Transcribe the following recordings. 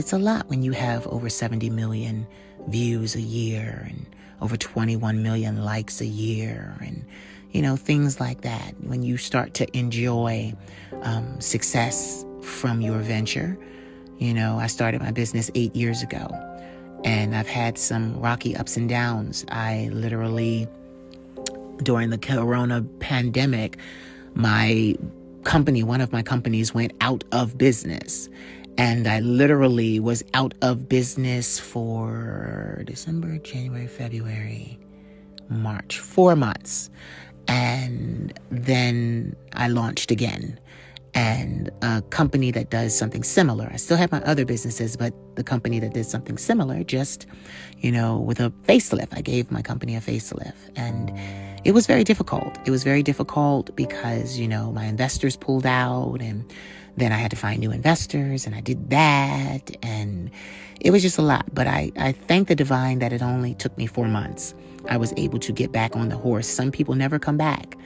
It's a lot when you have over 70 million views a year and over 21 million likes a year and, things like that. When you start to enjoy success from your venture. I started my business 8 years ago, and I've had some rocky ups and downs. I literally, during the corona pandemic, one of my companies went out of business. And I literally was out of business for December, January, February, March, 4 months. And then I launched again. And a company that does something similar. I still have my other businesses, but the company that did something similar, just, with a facelift. I gave my company a facelift. And it was very difficult. It was very difficult because, my investors pulled out, and then I had to find new investors, and I did that. And it was just a lot. But I thank the divine that it only took me 4 months. I was able to get back on the horse. Some people never come back.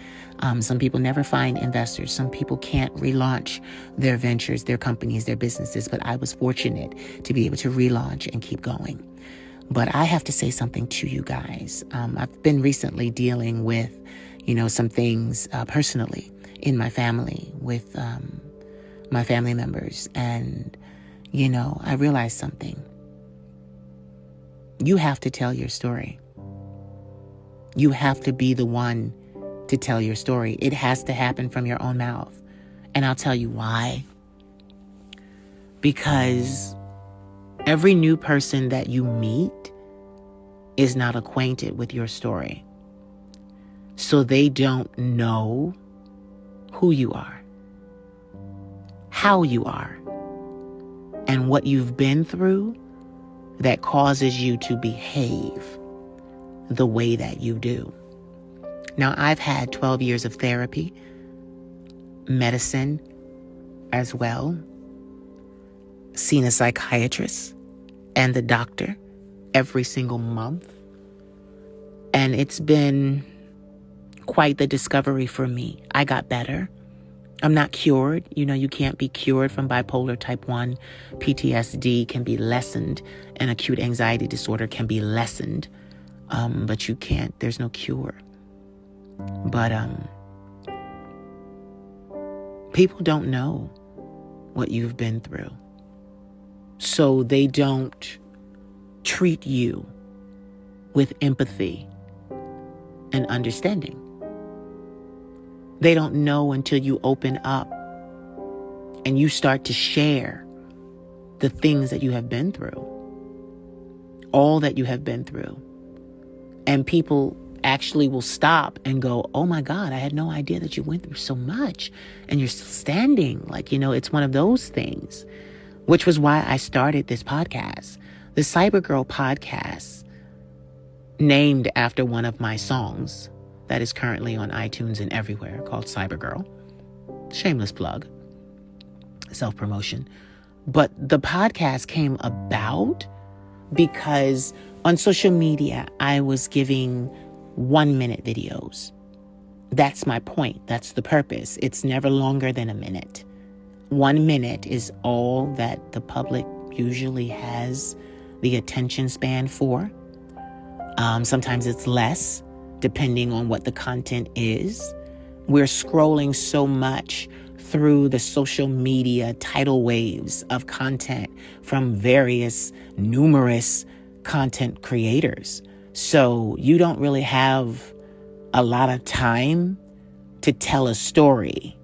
Some people never find investors. Some people can't relaunch their ventures, their companies, their businesses. But I was fortunate to be able to relaunch and keep going. But I have to say something to you guys. I've been recently dealing with, some things personally in my family with my family members. And, I realized something. You have to tell your story. You have to be the one to tell your story. It has to happen from your own mouth. And I'll tell you why. Because every new person that you meet is not acquainted with your story. So they don't know who you are, how you are, and what you've been through that causes you to behave the way that you do. Now, I've had 12 years of therapy, medicine as well, seen a psychiatrist and the doctor every single month. And it's been quite the discovery for me. I got better. I'm not cured. You can't be cured from bipolar type 1. PTSD can be lessened, and acute anxiety disorder can be lessened. But you can't, there's no cure. But people don't know what you've been through. So they don't treat you with empathy and understanding. They don't know until you open up and you start to share the things that you have been through, all that you have been through. And people actually will stop and go, oh my God, I had no idea that you went through so much and you're still standing. It's one of those things, which was why I started this podcast, the Cybergirl podcast, named after one of my songs that is currently on iTunes and everywhere, called Cybergirl. Shameless plug, self-promotion. But the podcast came about because on social media, I was giving 1-minute videos. That's my point. That's the purpose. It's never longer than a minute. 1 minute is all that the public usually has the attention span for. Sometimes it's less, depending on what the content is. We're scrolling so much through the social media tidal waves of content from numerous content creators. So you don't really have a lot of time to tell a story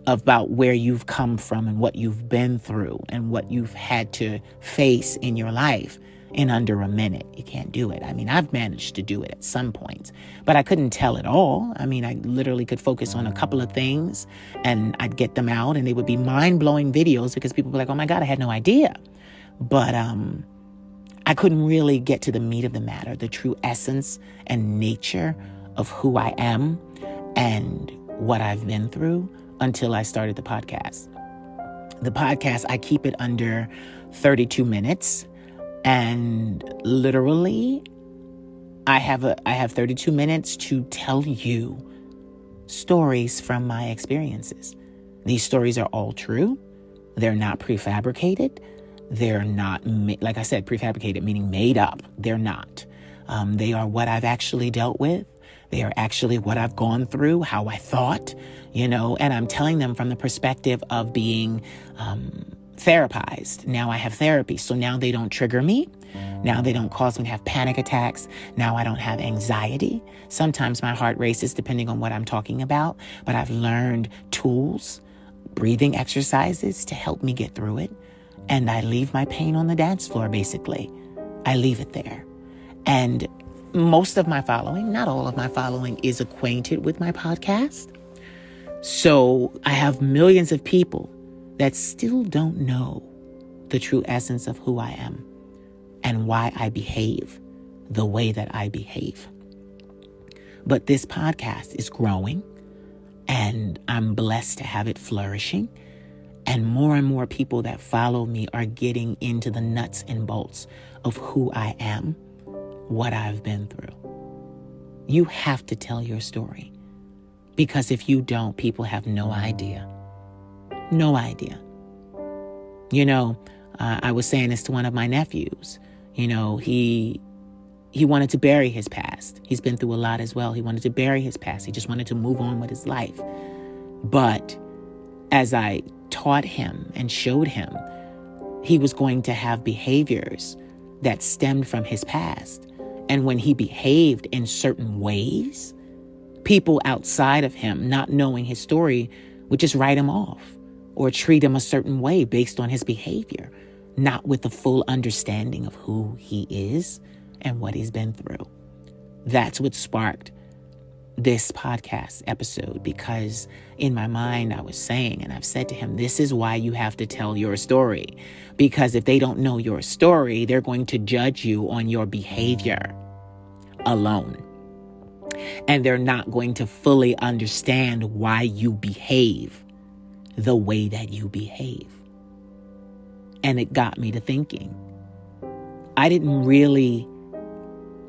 about where you've come from and what you've been through and what you've had to face in your life in under a minute. You can't do it. I've managed to do it at some points, but I couldn't tell it all. I literally could focus on a couple of things and I'd get them out, and they would be mind-blowing videos because people were like, oh my God, I had no idea. But I couldn't really get to the meat of the matter, the true essence and nature of who I am and what I've been through until I started the podcast. The podcast, I keep it under 32 minutes. And literally, I have 32 minutes to tell you stories from my experiences. These stories are all true. They're not prefabricated. They're not, like I said, prefabricated, meaning made up. They're not. They are what I've actually dealt with. They are actually what I've gone through, how I thought, and I'm telling them from the perspective of being therapized. Now I have therapy, so now they don't trigger me. Now they don't cause me to have panic attacks. Now I don't have anxiety. Sometimes my heart races depending on what I'm talking about, but I've learned tools, breathing exercises to help me get through it. And I leave my pain on the dance floor, basically. I leave it there. And most of my following, not all of my following, is acquainted with my podcast. So I have millions of people that still don't know the true essence of who I am and why I behave the way that I behave. But this podcast is growing, and I'm blessed to have it flourishing. And more people that follow me are getting into the nuts and bolts of who I am, what I've been through. You have to tell your story, because if you don't, people have no idea. No idea. I was saying this to one of my nephews. He wanted to bury his past. He's been through a lot as well. He wanted to bury his past. He just wanted to move on with his life. But as I taught him and showed him, he was going to have behaviors that stemmed from his past. And when he behaved in certain ways, people outside of him, not knowing his story, would just write him off or treat him a certain way based on his behavior, not with the full understanding of who he is and what he's been through. That's what sparked this podcast episode, because in my mind I was saying, and I've said to him, this is why you have to tell your story, because if they don't know your story, they're going to judge you on your behavior alone. And they're not going to fully understand why you behave the way that you behave. And it got me to thinking.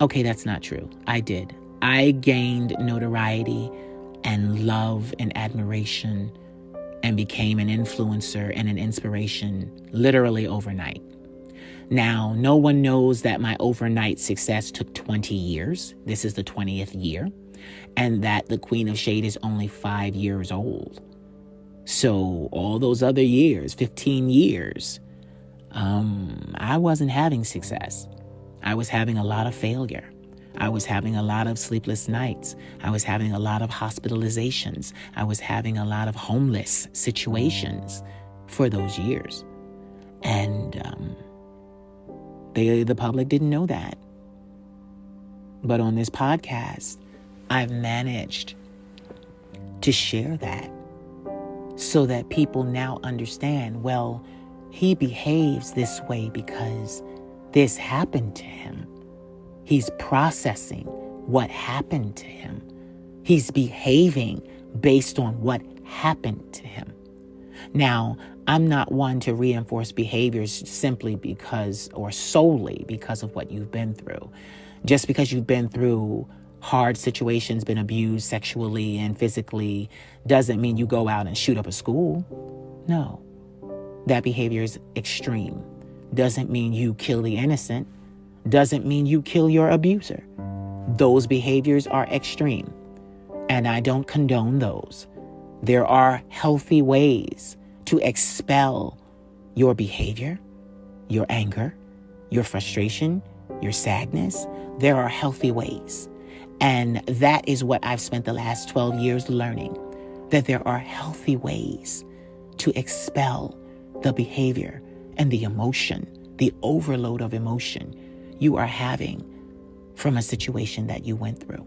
Okay, that's not true. I did. I gained notoriety and love and admiration and became an influencer and an inspiration literally overnight. Now, no one knows that my overnight success took 20 years. This is the 20th year. And that the Queen of Shade is only 5 years old. So all those other years, 15 years, I wasn't having success. I was having a lot of failure. I was having a lot of sleepless nights. I was having a lot of hospitalizations. I was having a lot of homeless situations for those years. And the public didn't know that. But on this podcast, I've managed to share that so that people now understand, well, he behaves this way because this happened to him. He's processing what happened to him. He's behaving based on what happened to him. Now, I'm not one to reinforce behaviors simply because or solely because of what you've been through. Just because you've been through hard situations, been abused sexually and physically, doesn't mean you go out and shoot up a school. No. That behavior is extreme. Doesn't mean you kill the innocent. Doesn't mean you kill your abuser. Those behaviors are extreme, and I don't condone those. There are healthy ways to expel your behavior, your anger, your frustration, your sadness. There are healthy ways. And that is what I've spent the last 12 years learning, that there are healthy ways to expel the behavior and the emotion, the overload of emotion you are having from a situation that you went through.